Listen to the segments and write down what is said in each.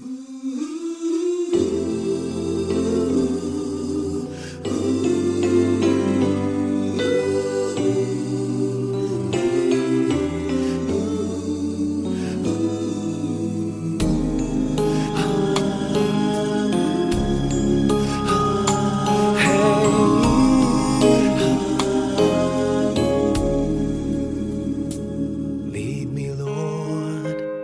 Lead me, Lord,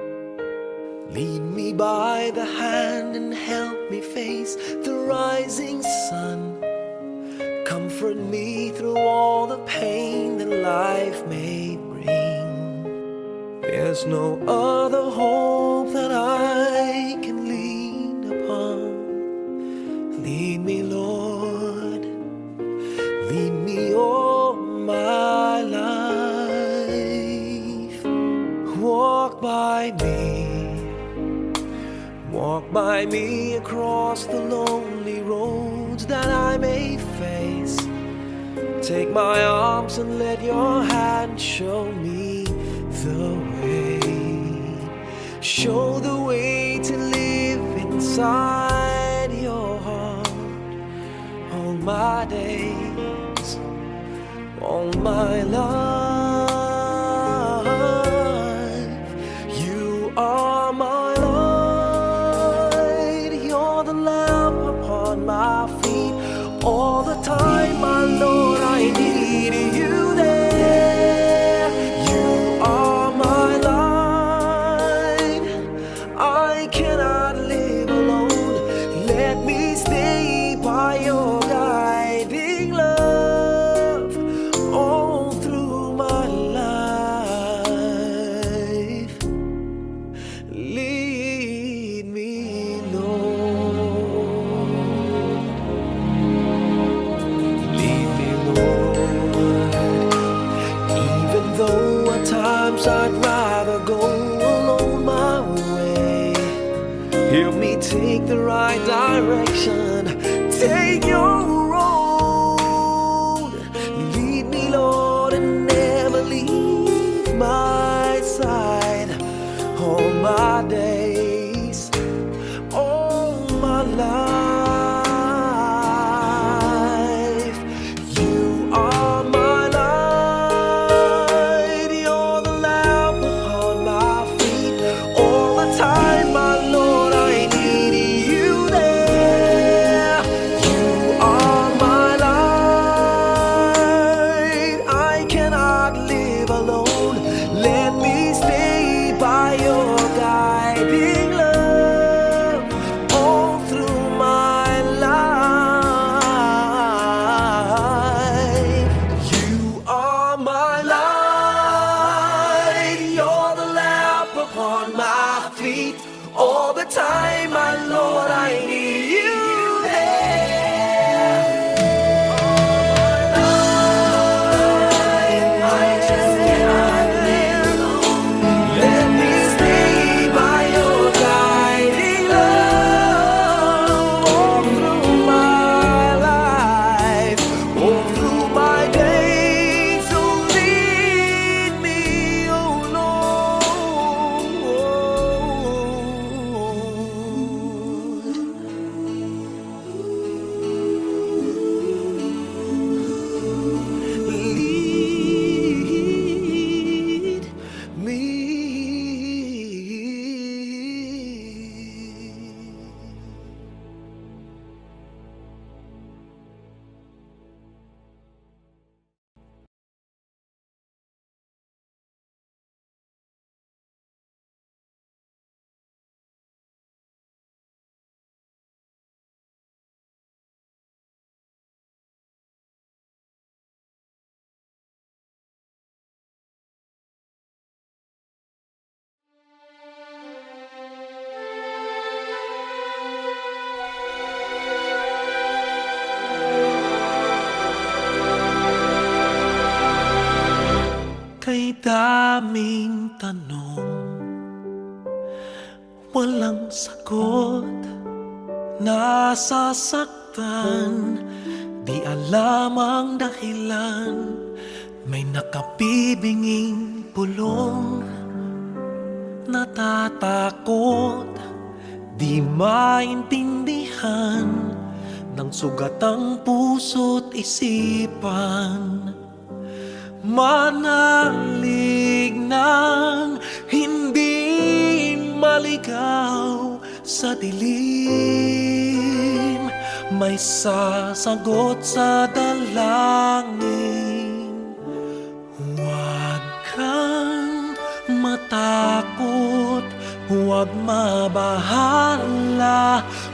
lead me by the hand and help me face the rising sun. Comfort me through all the pain that life may bring. There's no other hope that I can lean upon. Lead me, Lord, lead me all my life. Walk by me across the lonely roads that I may face. Take my arms and let your hand show me the way. Show the way to live inside your heart all my days, all my life. You are my light, you're the lamp upon my feet. All the time, my Lord, I need you there. You are my light, I cannot live alone. Let me stay by your guiding love all through my life. Lead me, Lord. Lead me, Lord. Even though at times I'd rather go alone my way, help me take the right direction. Take your road. Lead me, Lord, and never leave my side. All my days, all my life. You are my light, you're the lamp upon my feet. All the time, my Lord, I need you there. You are my light, I cannot live alone. Let me stay by your guiding love all through my life. You are my light, you're the lamp upon my feet. All the time, my Lord, I need you there. I just cannot live alone. Let me stay by your guiding love all through my life, all through my days. So lead me, oh Lord. Lead me. Kay daming tanong, walang sagot. Nasasaktan, di alam ang dahilan. May nakabibinging pulong, natatakot, Di maintindihan ng sugat ang puso't isipan. Manalig ng hindi maligaw sa dilim. May sasagot sa dalangin. Huwag kang matakot, huwag mabahala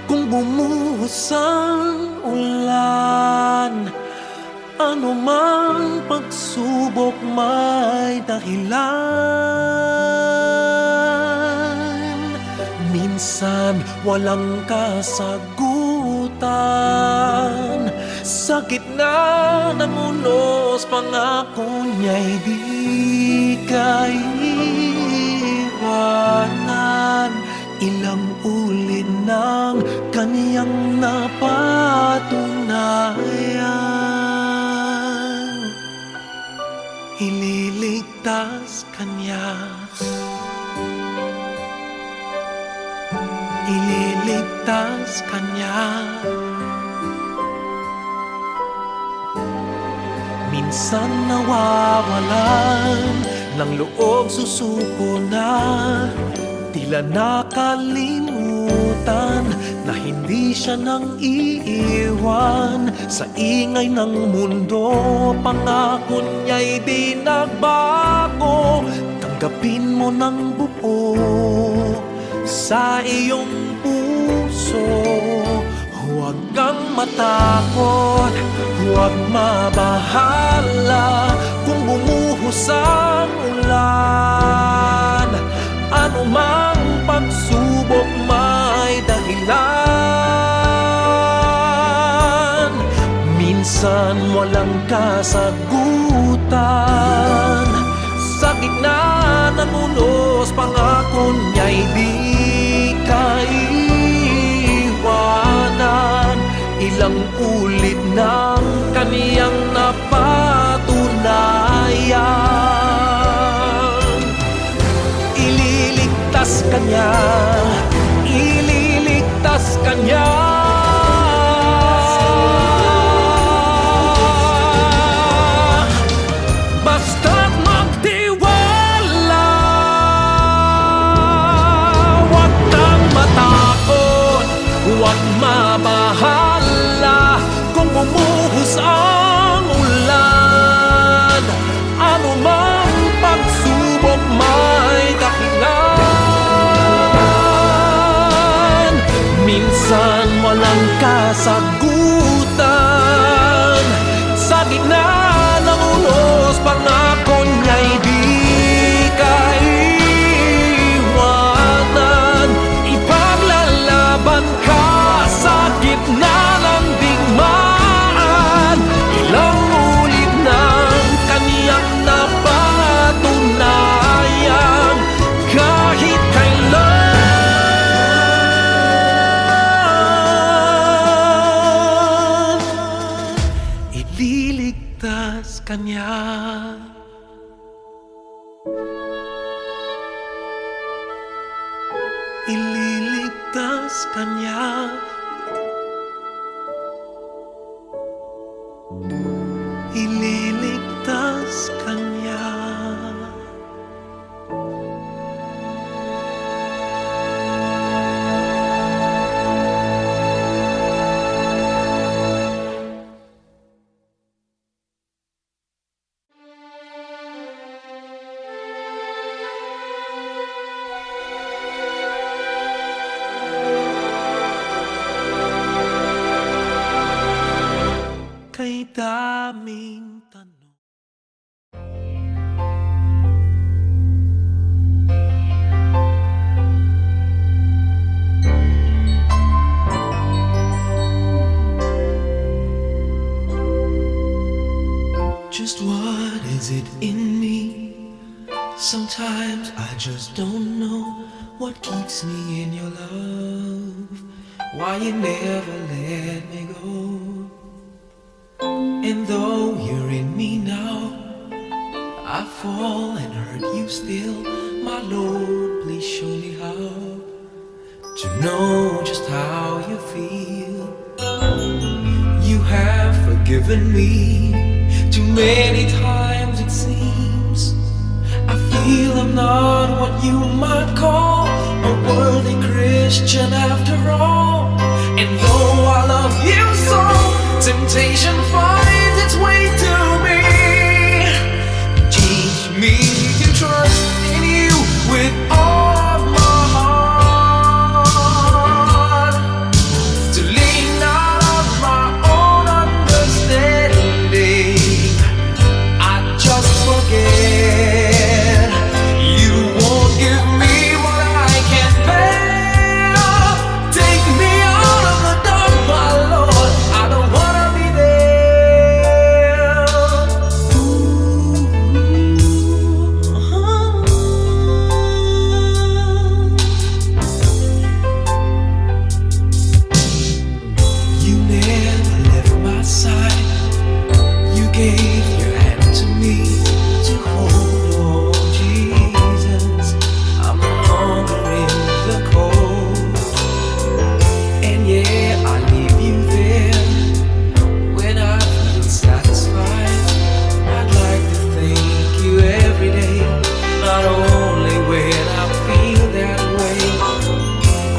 kung bumuhos ang ulan. Ano mang pagsubok may dahilan. Minsan walang kasagutan. Sa gitna ng unos, pangako niya'y di kaiwanan. Ilang ulit ng kaniyang napatunayan. Ililigtas kanya, ililigtas kanya. Minsan nawawalan ng loob, susuko na. Tila nakalimutan na hindi siya nang iiwan. Sa ingay ng mundo, pangako niya'y di nagbago. Tanggapin mo ng buo sa iyong puso. Huwag kang matakot, huwag mabahala kung bumuhos ang ulan. Ano mang pagsubok may dahilan. Minsan walang kasagutan. Sa gitna ng unos, pangako niya'y di kaiwanan. Ilang ulit ng kaniyang napatunayan. Ililigtas kanya, ililigtas kanya. Basta't magtiwala, huwag kang matakot, huwag mabahala kung bumuhos ang ulan. Ano mang pagsubok may dahilan. Minsan walang kasagutan. Sa gitna ng unos, pangako niya'y di kaiwanan. Ipaglalaban ka sa gitna ng digmaan. Ilang ulit ng kaniyang napatunayan. Kahit kailan, ililigtas kanya. Ililigtas kanya. Ililigtas kanya. Kay daming tanong. Just what is it in me? Sometimes I just don't know what keeps me in your love. Why you never let me go. And though you're in me now, I fall and hurt you still. My Lord, please show me how to know just how you feel. You have forgiven me too many times it seems. I feel I'm not what you might call a worthy Christian after all. And though I love you so, temptation finds its way to me. Teach me to trust in you with all of my heart, to lean not on my own understanding. I just forget. You won't give me what I can't bear. Take me out of the dark, my Lord. I don't wanna be there. You never left my side. You gave your hand to me to hold. Oh Jesus, I'm no longer in the cold. And yeah, I leave you there when I feel satisfied. I'd like to thank you every day, not only when I feel that way.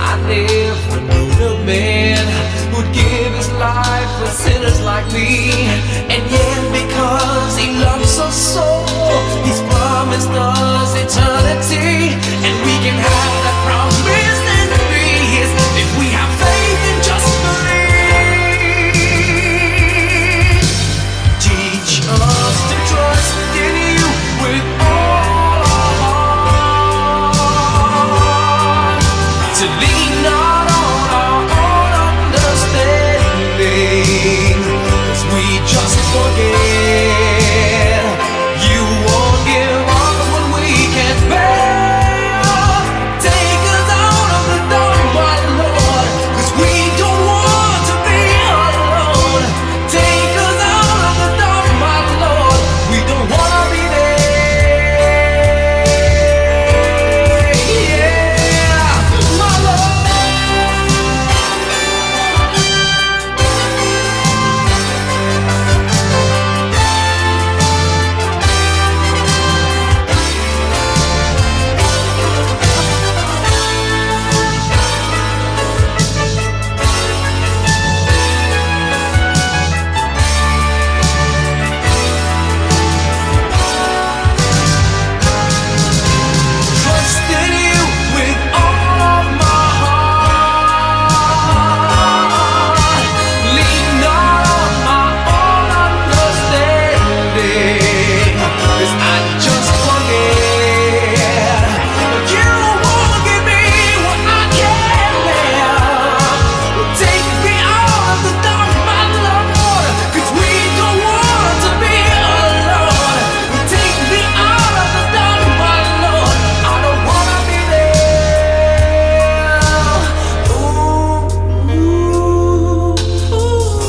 I never knew the man who'd give his life for sinners like me. And yet because he loves us so, he's promised us eternity. And we can have that promise and peace if we have faith and just believe. Teach us to trust in you with all our heart, to lean not on our own understanding, 'cause we just forget. You won't give us what we can't bear. Take us out of the dark, my Lord, 'cause we don't want to be alone. Take us out of the dark, my Lord, we don't wanna be there. Yeah, my Lord. Trust in you with all of my heart. Lean not on my own understanding, 'cause I just forget. You won't give me what I can't bear. Take me out of the dark, my Lord, 'cause we don't want to be alone. Take me out of the dark, my Lord, I don't wanna be there. Ooh, ooh, ooh.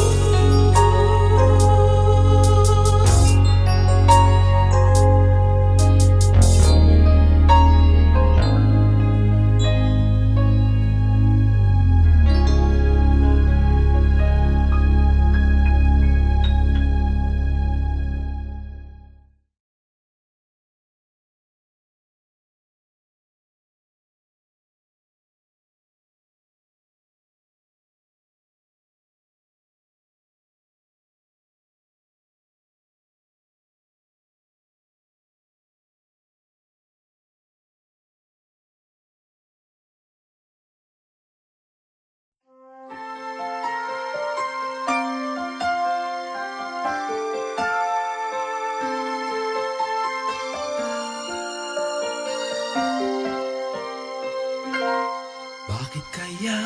Bakit kaya?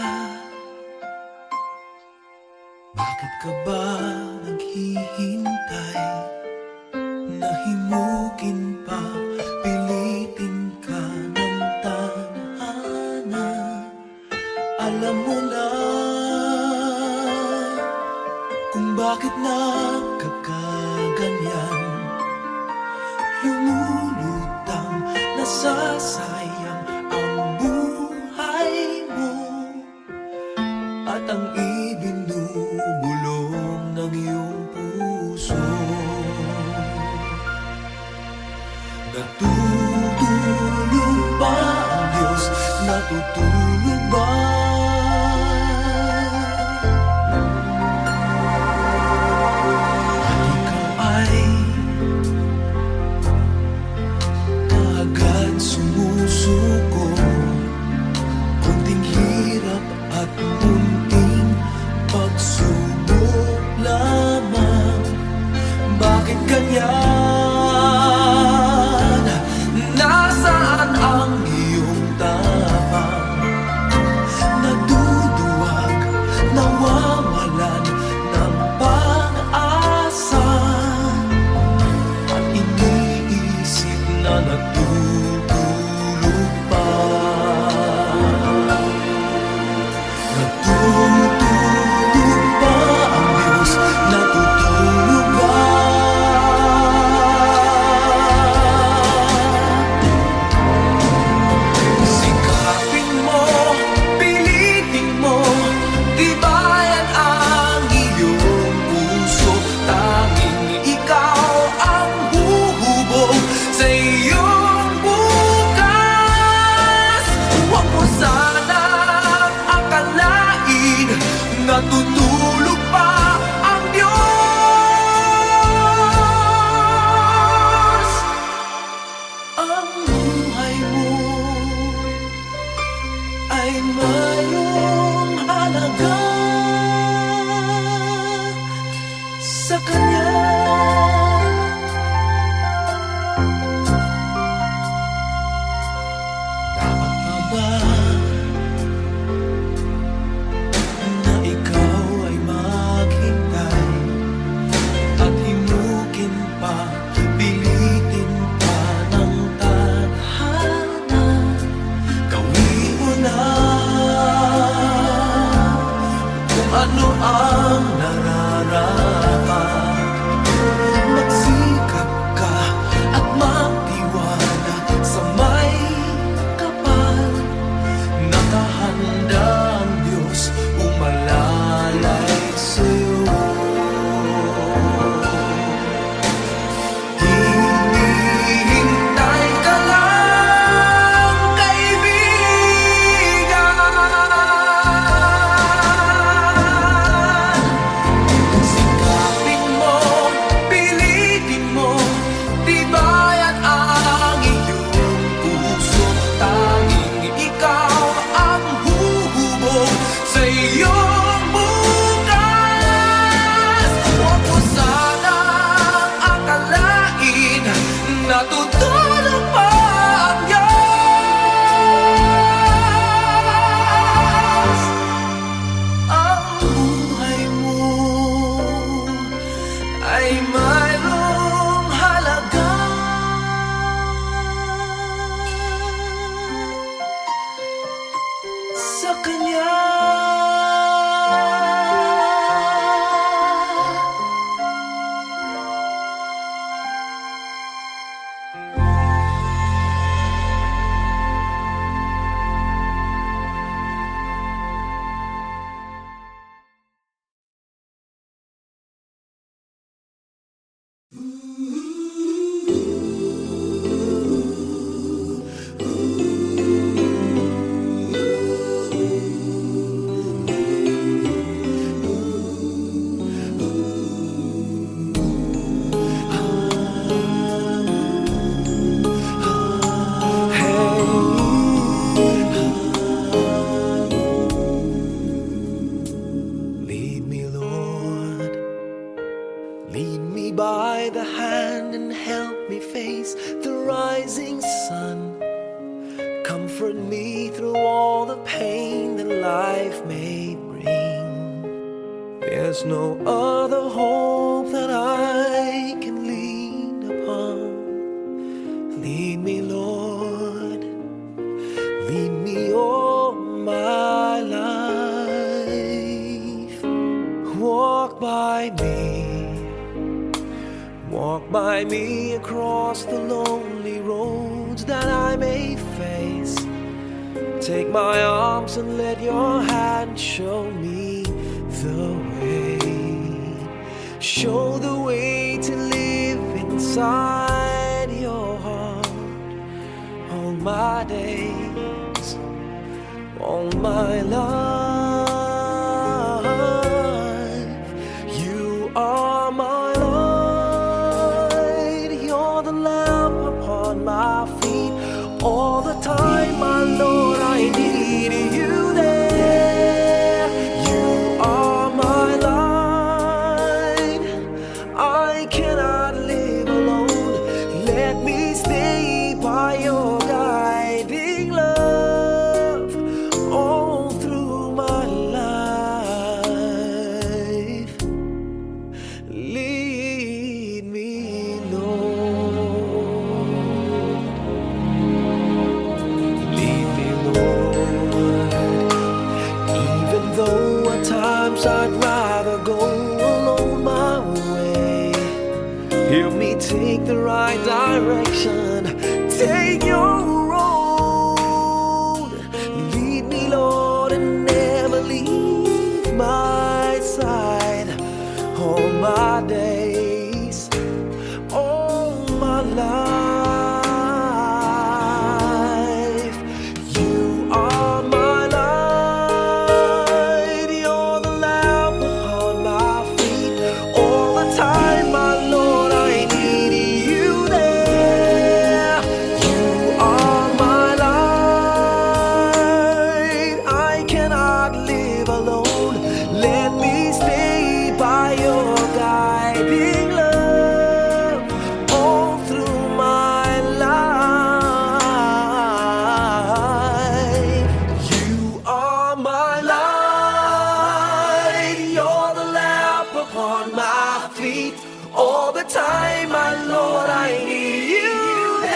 Bakit ka ba naghihintay? Nahimukin pa, pilitin ka ng tadhana. Alam mo na kung bakit nagkakaganyan. Lumulutang nasasayang ang buhay mo. ang ibinubulong ng iyong puso. Natutulog ba ang Diyos? Natutulog ba? At ikaw ay kaagad sumusuko. Kunting hirap at munting pagsubok lamang. Bakit ganyan? Nasaan ang iyong tapang? Naduduwag, nawawalan ng pag-asa. At iniisip na natutulog pa. Natutulog ba ang Diyos? Natutulog ba? Sikapin mo, pilitin mo, tibayan ang iyong puso. Tanging ikaw ang huhubog sa iyong bukas. Huwag mo sanang akalain natutulog pa ang Diyos. Ang buhay mo ay mayroong halaga sa Kanya. Dapat pa ba na ikaw ay maghintay at himukin pa, pilitin pa ng tadhana? Gawin mo na kung ano ang nararapat. Magsikap ka at magtiwala sa may kapal. Nakahanda ang Diyos umalalay sa'yo. Hinihintay ka lang, kaibigan. Sikapin mo, pilitin mo, tibayan ang iyong puso. Tanging ikaw ang huhubog sa iyong bukas. Huwag mo sanang akalain natutulog pa ang Diyos. Ang buhay mo ay mayroong halaga sa Kanya. Lead me, Lord. Lead me by the hand and help me face the rising sun. Comfort me through all the pain that life may bring. There's no other hope that I can lean upon. Lead me, Lord. Lead me all my life. Walk by me across the lonely roads that I may face. Take my arms and let your hand show me the way. Show the way to live inside your heart. All my days, all my life, you are my light. You're the lamp upon my feet. All the time, my Lord, I need you there. You are my light. I cannot live alone. Let me stay by your guiding love all through my life. Lead me, Lord. Lead me, Lord. Even though at times I'd rather go alone my way, help me take the right direction. Take your road. Lead me, Lord, and never leave my side. All my days, all my life, you are my light. You're the lamp upon my feet. All the time, my Lord, I need you there. You are my light. I cannot live alone. Let me stay by your guiding love all through my life. You are my light. You're the lamp upon my feet. All the time, my Lord, I need you there.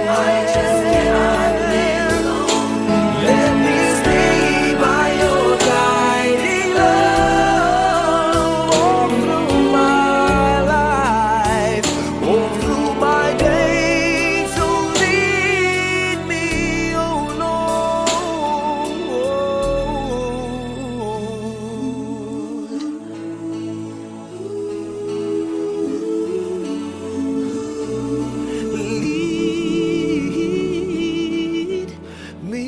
I just cannot live alone. Let me stay by your guiding love all through my life, all through my days. So lead me, oh Lord. Lead me.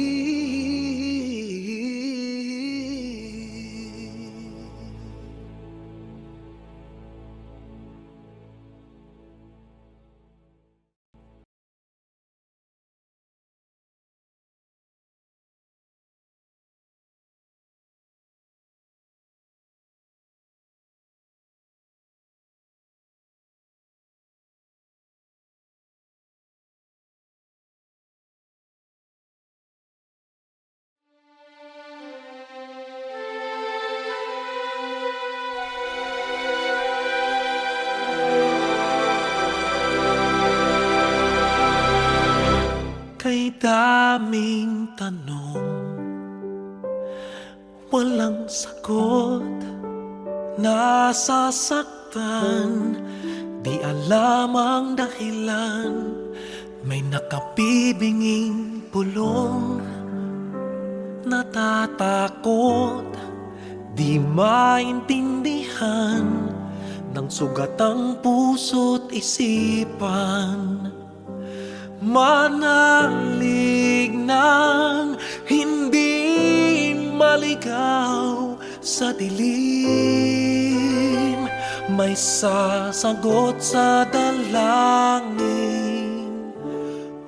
Kay daming tanong, walang sagot. Nasasaktan, di alam ang dahilan. May nakabibinging pulong, natatakot, di maintindihan ng sugat ang puso't isipan. Manalig ng hindi maligaw sa dilim. May sasagot sa dalangin.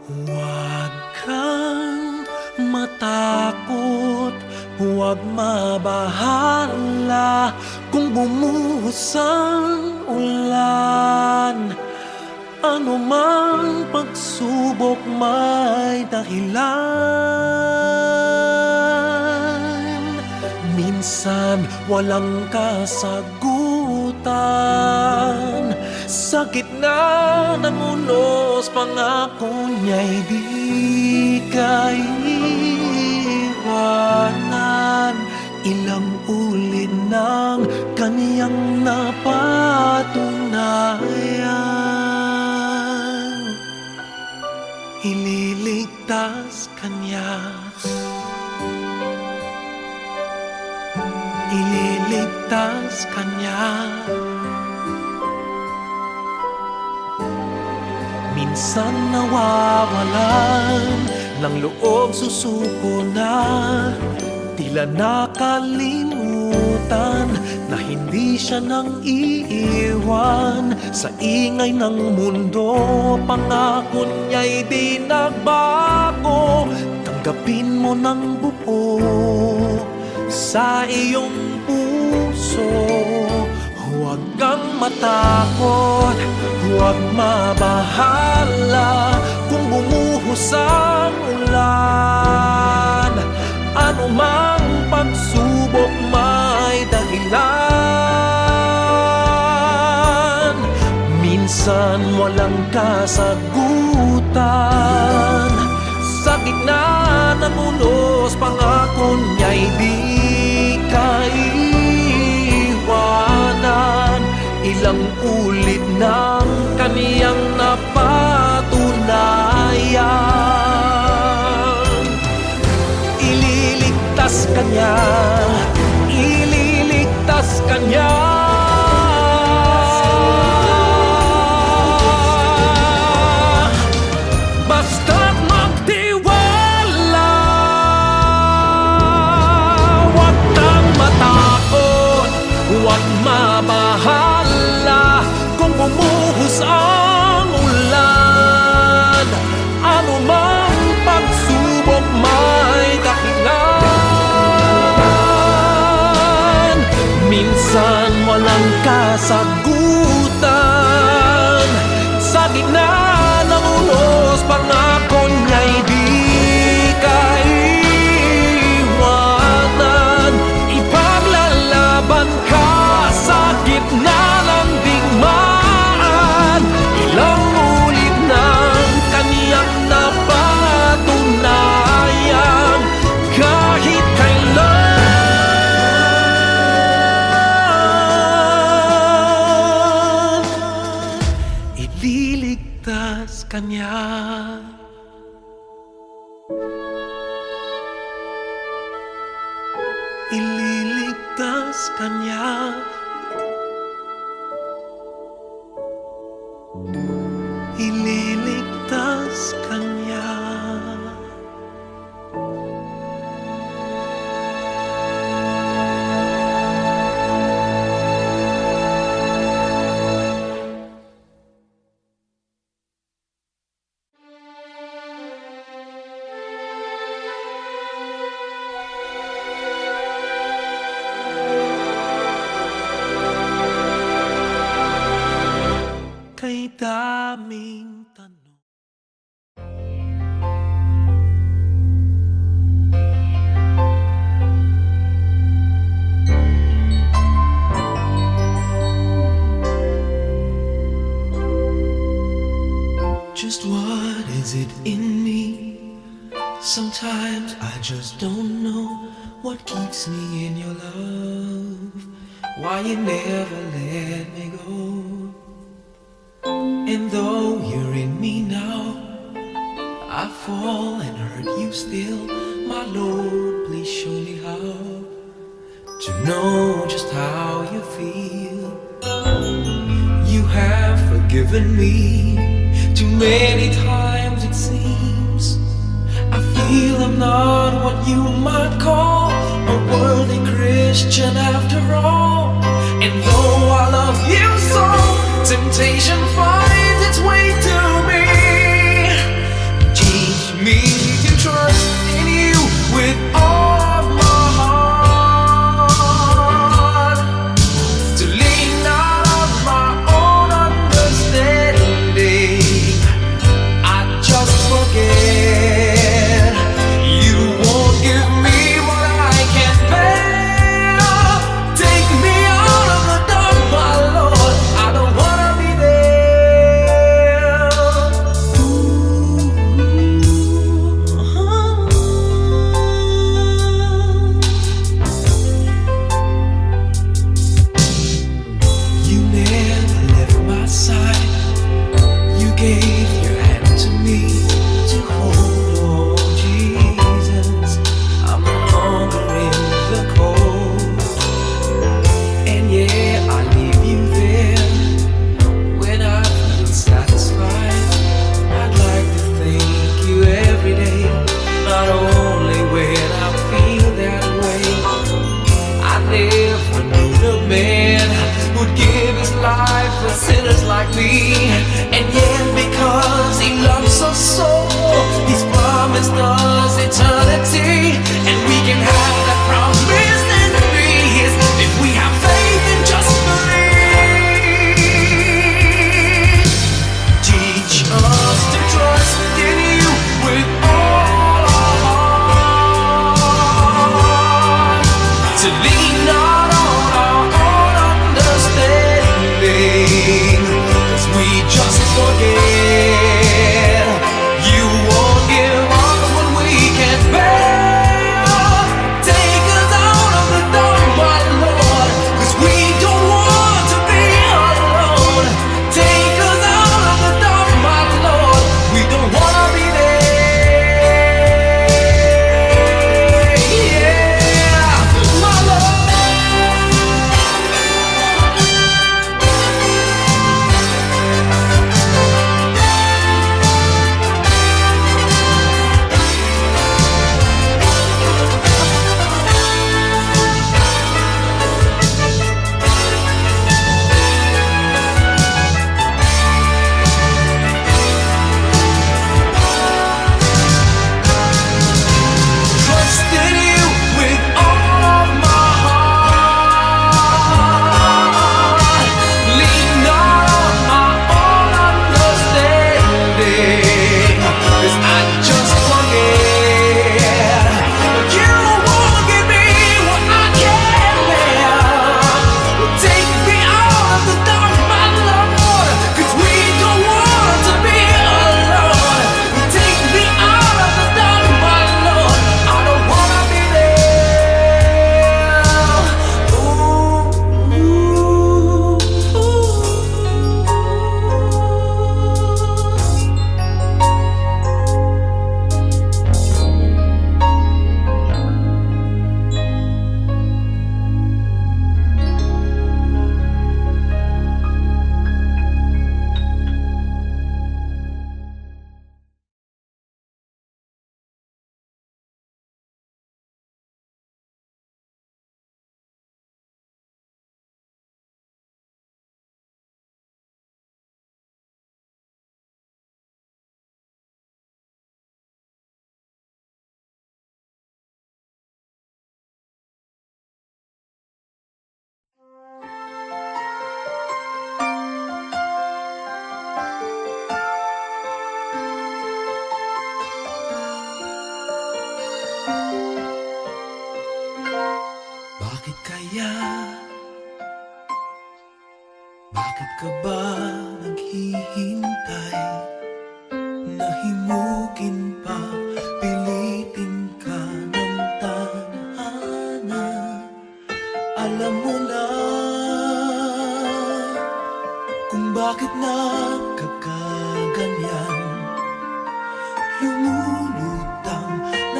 Huwag kang matakot, huwag mabahala kung bumuhos ang ulan. Ano mang pagsubok may dahilan. Minsan walang kasagutan. Sa gitna ng unos, pangako niya'y di kaiwanan. Ilang ulit ng kaniyang napatunayan. ililigtas kanya, ililigtas kanya. Minsan nawawalan ng loob, susuko na, tila nakalimutan na hindi siya nang iiwan. Sa ingay ng mundo, pangako niya'y di nagbago. Tanggapin mo ng buo sa iyong puso. Huwag kang matakot, huwag mabahala kung bumuhos ang ulan. Ano mang pagsubok may dahilan. Minsan walang kasagutan. Sa gitna ng unos, pangako niya'y di kaiwanan. Ilang ulit ng kaniyang napatunayan. Ililigtas kanya, ililigtas kanya. Basta't magtiwala, huwag kang matakot, huwag mabahala kung bumuhos ang ulan. Ano mang pagsubok may dahilan. Minsan walang kasagutan. Sa gitna ng unos, pangako niya'y di kaiwanan. Ipaglalaban ka sa gitna ng digmaan. Ilang ulit ng kaniyang napatunayan. Kahit kailan, ililigtas kanya. Ililigtas kanya. Ililigtas kanya. Kay daming tanong. Just what is it in me? Sometimes I just don't know what keeps me in your love. Why you never let me go. And though you're in me now, I fall and hurt you still. My Lord, please show me how to know just how you feel. You have forgiven me too many times it seems. I feel I'm not what you might call a worthy Christian after all. And though I love you so, temptation finds its way to me. Teach me to trust in you with all of my heart, to lean not on my own understanding. I just forget you won't give me what I can't bear. Take me out of the dark, my Lord. I don't wanna be there.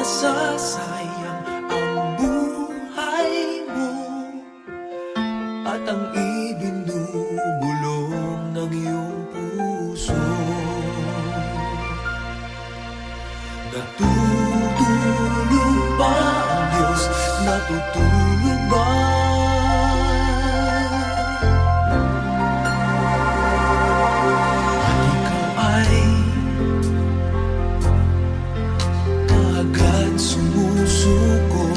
nasasayang ang buhay mo at ang ibinubulong ng iyong puso. Natutulog ba ang Diyos? Natutulog ba? At ikaw ay kaagad sumusuko,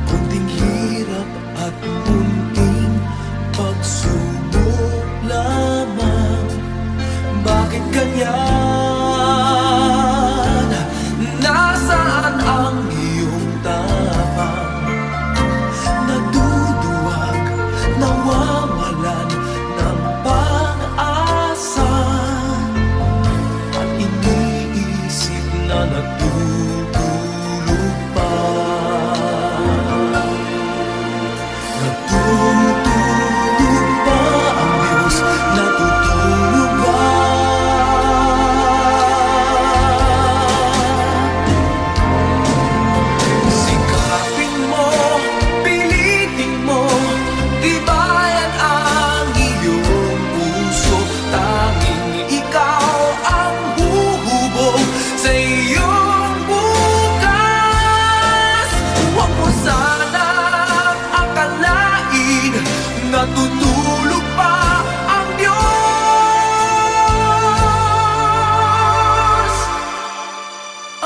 konting hirap at munting pagsubok lamang. Bakit ganyan? Nasaan ang iyong tapang? Naduduwag, nawawalan ng pag-asa, at iniisip na natutulog pa. Natutulog ba ang Diyos? Natutulog ba? Sikapin mo, pilitin mo, tibayan ang iyong puso. Tanging ikaw ang huhubog sa iyong bukas. Huwag mo sanang akalain natutulog pa ang Diyos.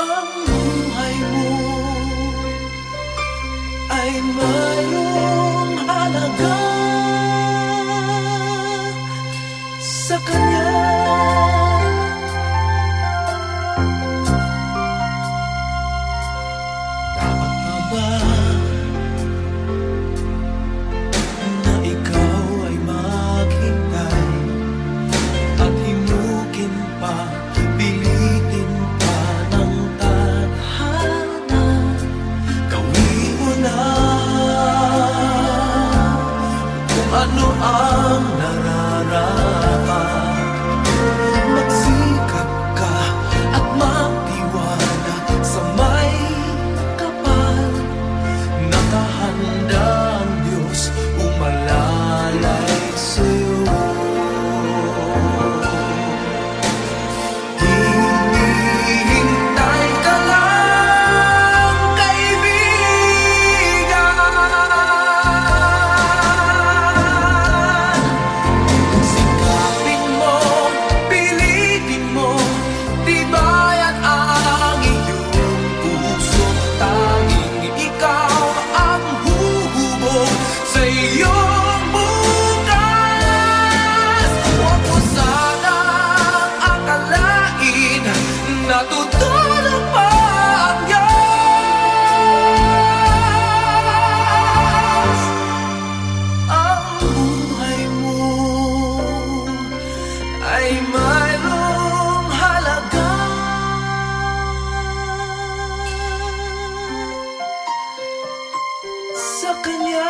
Ang buhay mo ay mayroong halaga sa Kanya. Dapat pa ba na ikaw ay maghintay at himukin pa, pilitin pa ng tadhana? Gawin mo na kung ano ang nararapat. Magsikap ka at magtiwala sa may kapal. Nakahanda ang Diyos umalalay sa'yo. Hinihintay ka lang, kaibigan. Sikapin mo, pilitin mo, tibayan ang iyong puso. Tanging ikaw ang huhubog sa iyong bukas. Huwag mo sanang akalain natutulog pa ang Diyos. Ang buhay mo ay mayroong halaga sa Kanya.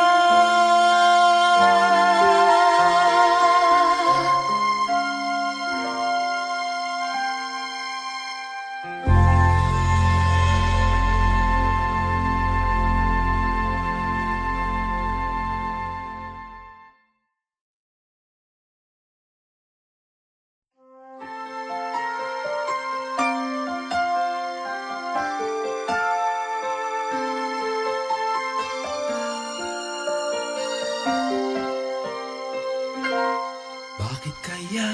Bakit kaya?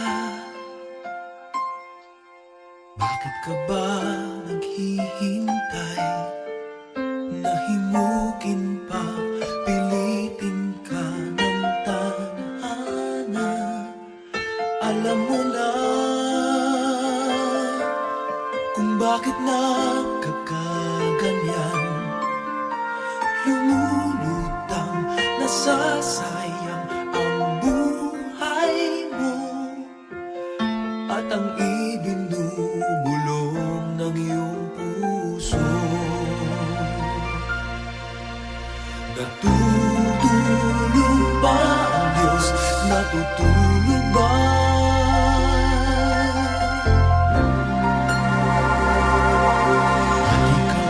Bakit ka ba naghihintay? Nahimukin pa, pilitin ka ng tadhana. Alam mo na kung bakit nagkakaganyan. Lumulutang, nasasayang ang buhay mo at ang ibinubulong ng iyong puso. Natutulog ba ang Diyos? Natutulog ba? At ikaw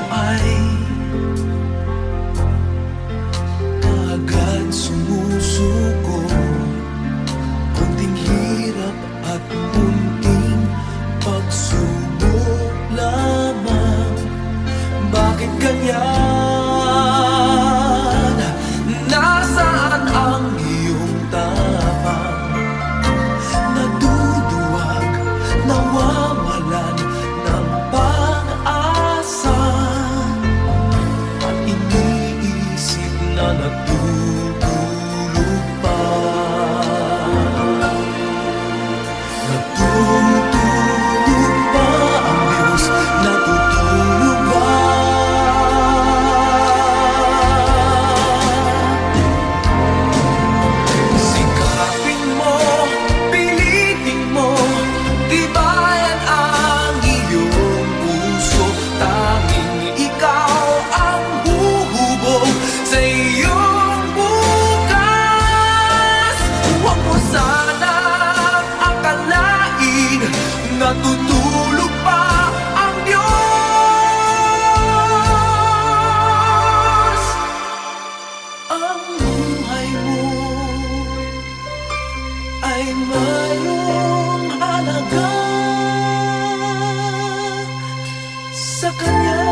sa kanya.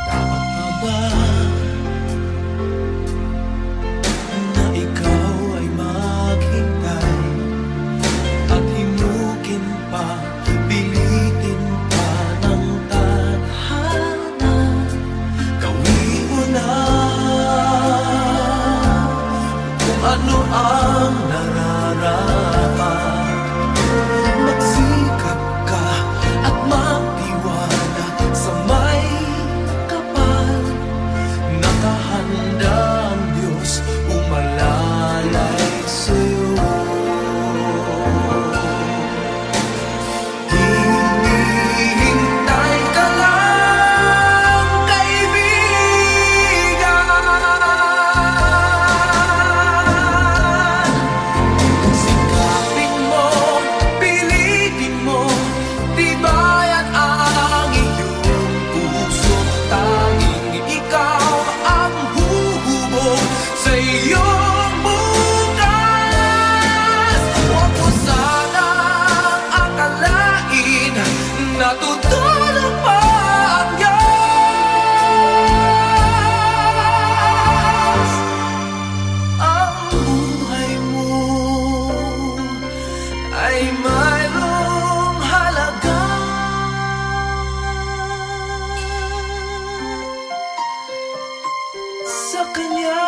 Dapat pa ba na ikaw ay maghintay at himukin pa, pilitin pa ng tadhana? Gawin mo na kung ano ang nararapat. Magsikap ka at magtiwala sa may kapal. Nakahanda ang Diyos umalalay sa'yo. Hinihintay ka lang, kaibigan. Sikapin mo, pilitin mo, tibayan ang iyong puso. Tanging ikaw ang huhubog sa iyong bukas. Huwag mo sanang akalain na tutulog pa ang Diyos. Ang buhay mo ay mayroong halaga sa Kanya.